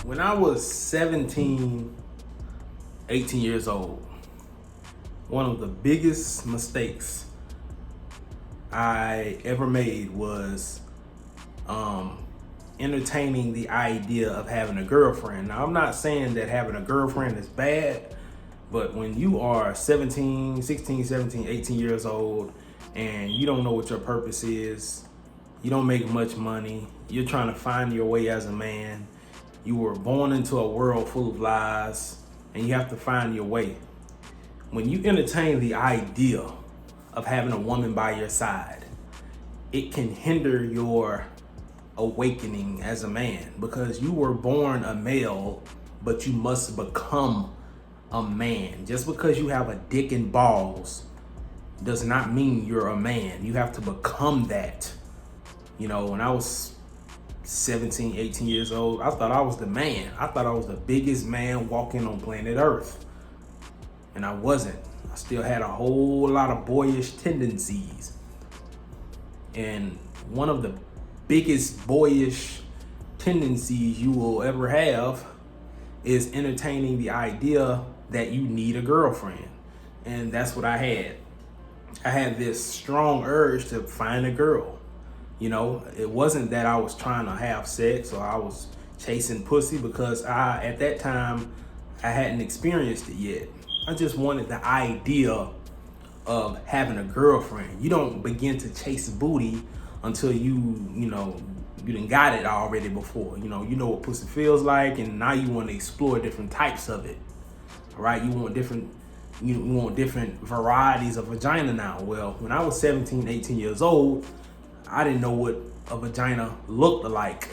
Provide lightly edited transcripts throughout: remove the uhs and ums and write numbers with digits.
When I was 17, 18 years old, one of the biggest mistakes I ever made was entertaining the idea of having a girlfriend. Now, I'm not saying that having a girlfriend is bad, but when you are 17, 16, 17, 18 years old and you don't know what your purpose is, you don't make much money, you're trying to find your way as a man, you were born into a world full of lies, and you have to find your way. When you entertain the idea of having a woman by your side, it can hinder your awakening as a man, because you were born a male, but you must become a man. Just because you have a dick and balls does not mean you're a man. You have to become that. You know, when I was 17, 18 years old, I thought I was the man. I thought I was the biggest man walking on planet Earth. And I wasn't. I still had a whole lot of boyish tendencies. And one of the biggest boyish tendencies you will ever have is entertaining the idea that you need a girlfriend. And that's what I had. I had this strong urge to find a girl. You know, it wasn't that I was trying to have sex or I was chasing pussy, because at that time, I hadn't experienced it yet. I just wanted the idea of having a girlfriend. You don't begin to chase booty until you done got it already before. You know what pussy feels like, and now you want to explore different types of it. All right, you want different varieties of vagina now. Well, when I was 17, 18 years old, I didn't know what a vagina looked like,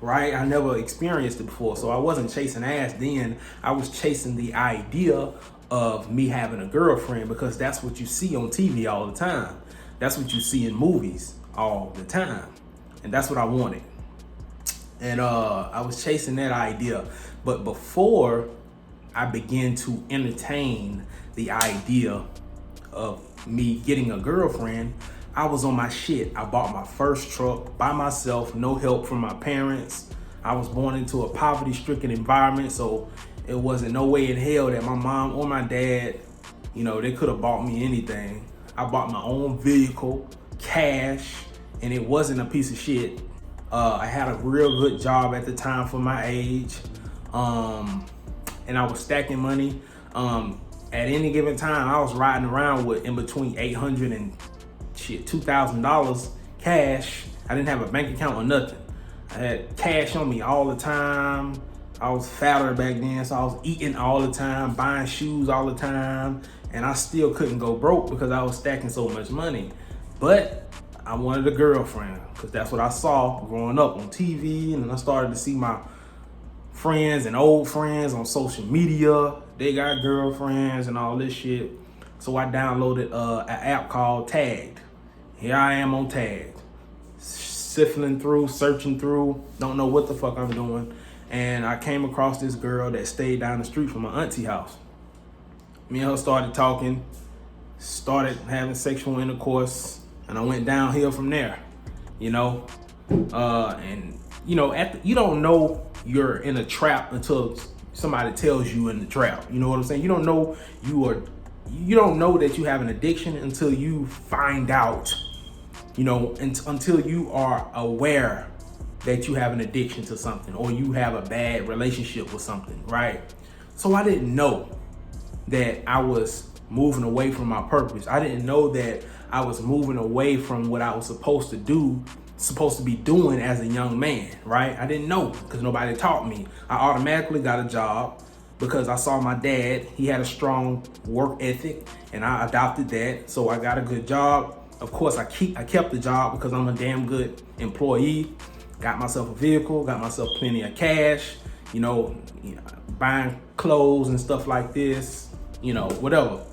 right? I never experienced it before, so I wasn't chasing ass then. I was chasing the idea of me having a girlfriend, because that's what you see on TV all the time. That's what you see in movies all the time, and that's what I wanted. And I was chasing that idea, but before I began to entertain the idea of me getting a girlfriend, I was on my shit. I bought my first truck by myself, no help from my parents. I was born into a poverty-stricken environment, so it wasn't no way in hell that my mom or my dad, they could have bought me anything. I bought my own vehicle, cash, and it wasn't a piece of shit. I had a real good job at the time for my age, and I was stacking money. At any given time, I was riding around with in between $800 and $2,000 cash. I didn't have a bank account or nothing. I had cash on me all the time. I was fatter back then, so I was eating all the time, buying shoes all the time, and I still couldn't go broke because I was stacking so much money. But I wanted a girlfriend, because that's what I saw growing up on TV, and then I started to see my friends and old friends on social media. They got girlfriends and all this shit. So I downloaded an app called Tagged. Here I am on Tagged, sifting through, searching through, don't know what the fuck I'm doing. And I came across this girl that stayed down the street from my auntie house. Me and her started talking, started having sexual intercourse, and I went downhill from there, you don't know you're in a trap until somebody tells you in the trap. You know what I'm saying? You don't know that you have an addiction until you find out, until you are aware that you have an addiction to something, or you have a bad relationship with something, right? So I didn't know that I was moving away from my purpose. I didn't know that I was moving away from what I was supposed to be doing as a young man, right? I didn't know, because nobody taught me. I automatically got a job because I saw my dad. He had a strong work ethic, and I adopted that. So I got a good job. Of course, I kept the job because I'm a damn good employee. Got myself a vehicle, got myself plenty of cash, buying clothes and stuff like this, whatever.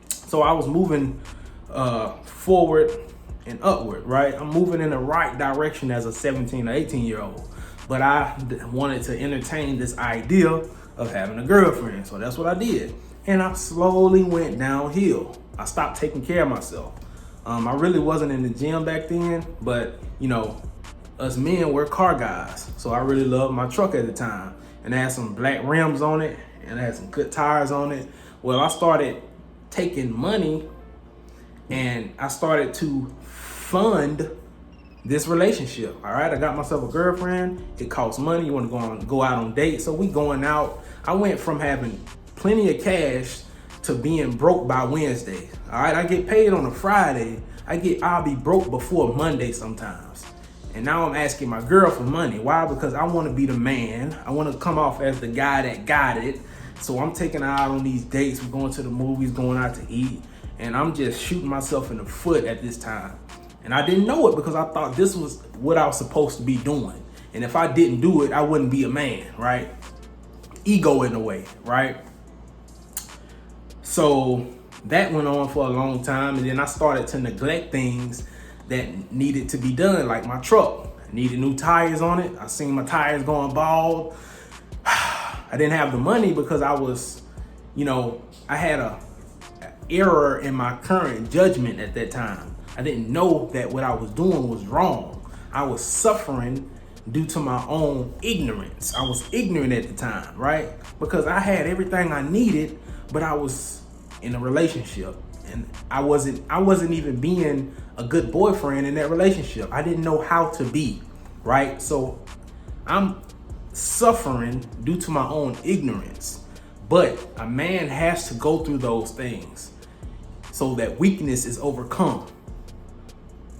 So I was moving forward and upward, right? I'm moving in the right direction as a 17 or 18 year old, but I wanted to entertain this idea of having a girlfriend. So that's what I did. And I slowly went downhill. I stopped taking care of myself. I really wasn't in the gym back then, but us men, we're car guys. So I really loved my truck at the time. And it had some black rims on it, and it had some good tires on it. Well, I started taking money and I started to fund this relationship. All right, I got myself a girlfriend. It costs money. You want to go out on dates, so we going out. I went from having plenty of cash to being broke by Wednesday. All right, I get paid on a Friday. I'll be broke before Monday sometimes. And now I'm asking my girl for money. Why? Because I want to be the man. I want to come off as the guy that got it. So I'm taking her out on these dates. We're going to the movies, going out to eat, and I'm just shooting myself in the foot at this time. And I didn't know it because I thought this was what I was supposed to be doing. And if I didn't do it, I wouldn't be a man, right? Ego in a way, right? So that went on for a long time. And then I started to neglect things that needed to be done, like my truck. I needed new tires on it. I seen my tires going bald. I didn't have the money because I was, I had a error in my current judgment at that time. I didn't know that what I was doing was wrong. I was suffering due to my own ignorance. I was ignorant at the time, right? Because I had everything I needed, but I was in a relationship and I wasn't even being a good boyfriend in that relationship. I didn't know how to be, right? So I'm suffering due to my own ignorance. But a man has to go through those things so that weakness is overcome.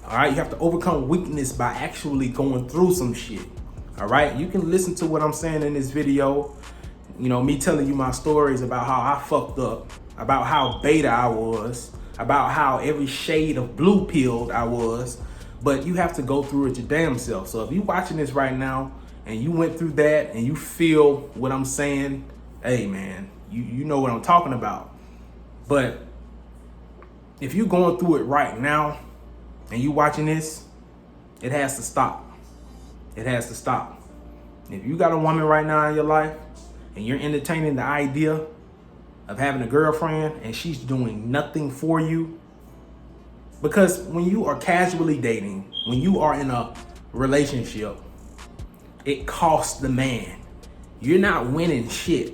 All right, you have to overcome weakness by actually going through some shit. All right, you can listen to what I'm saying in this video. Me telling you my stories about how I fucked up, about how beta I was, about how every shade of blue pilled I was. But you have to go through it your damn self. So if you're watching this right now and you went through that and you feel what I'm saying, hey man, you know what I'm talking about. But if you're going through it right now and you watching this, it has to stop. It has to stop. If you got a woman right now in your life and you're entertaining the idea of having a girlfriend and she's doing nothing for you, because when you are casually dating, when you are in a relationship, it costs the man. You're not winning shit.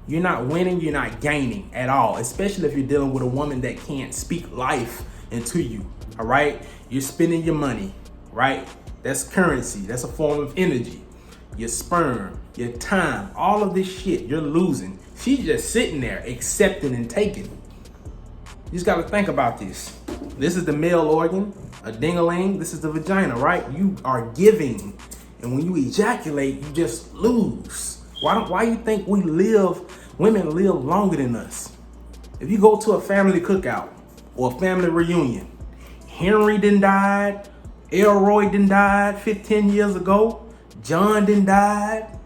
You're not winning, you're not gaining at all, especially if you're dealing with a woman that can't speak life into you, all right? You're spending your money, right? That's currency, that's a form of energy. Your sperm, your time, all of this shit, you're losing. She's just sitting there accepting and taking. You just gotta think about this. This is the male organ, a ding-a-ling. This is the vagina, right? You are giving, and when you ejaculate, you just lose. Why you think women live longer than us? If you go to a family cookout or a family reunion, Henry done died, Elroy done died 15 years ago, John done died,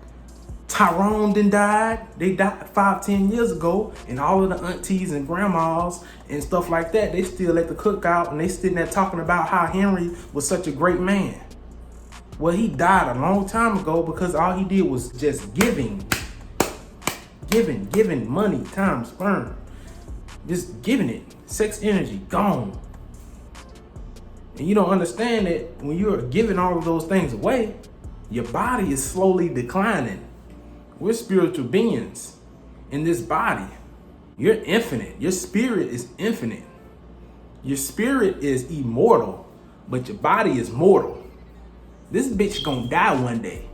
Tyrone done died. They died 5-10 years ago, and all of the aunties and grandmas and stuff like that, they still at the cookout and they sitting there talking about how Henry was such a great man. Well, he died a long time ago because all he did was just giving money, time, sperm, just giving it. Sex energy, gone. And you don't understand that when you're giving all of those things away, your body is slowly declining. We're spiritual beings in this body. You're infinite. Your spirit is infinite. Your spirit is immortal, but your body is mortal. This bitch gonna die one day.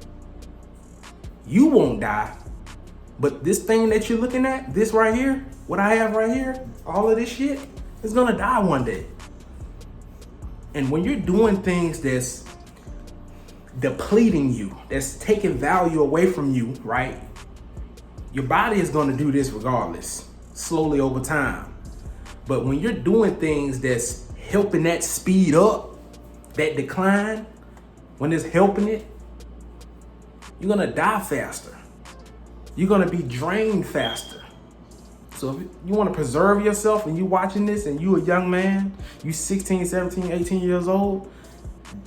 You won't die, but this thing that you're looking at, this right here, what I have right here, all of this shit, is gonna die one day. And when you're doing things that's depleting you, that's taking value away from you, right? Your body is gonna do this regardless, slowly over time. But when you're doing things that's helping that speed up, that decline, when it's helping it, you're gonna die faster. You're gonna be drained faster. So if you wanna preserve yourself and you watching this and you a young man, you 16, 17, 18 years old,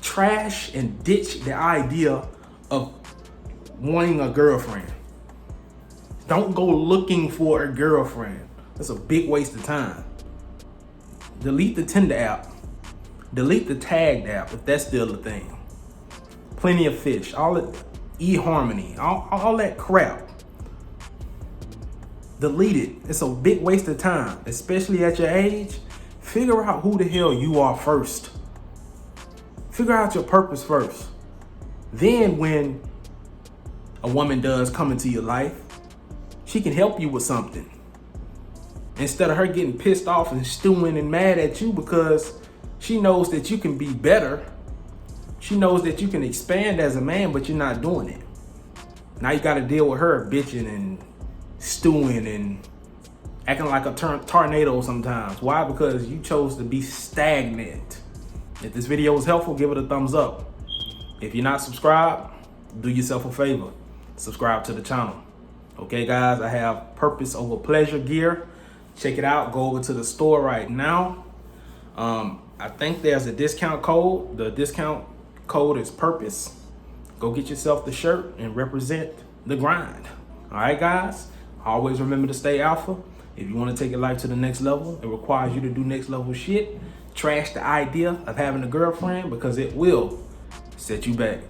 trash and ditch the idea of wanting a girlfriend. Don't go looking for a girlfriend. That's a big waste of time. Delete the Tinder app. Delete the tagged app if that's still a thing. Plenty of Fish, all the eHarmony, all that crap. Delete it. It's a big waste of time, especially at your age. Figure out who the hell you are first. Figure out your purpose first. Then when a woman does come into your life, she can help you with something. Instead of her getting pissed off and stewing and mad at you because she knows that you can be better. She knows that you can expand as a man, but you're not doing it. Now you got to deal with her bitching and stewing and acting like a tornado sometimes. Why? Because you chose to be stagnant. If this video was helpful, give it a thumbs up. If you're not subscribed, do yourself a favor. Subscribe to the channel. Okay, guys, I have Purpose Over Pleasure gear. Check it out. Go over to the store right now. I think there's a discount code. The discount code is Purpose. Go get yourself the shirt and represent the grind. All right, guys. Always remember to stay alpha. If you want to take your life to the next level, it requires you to do next level shit. Trash the idea of having a girlfriend because it will set you back.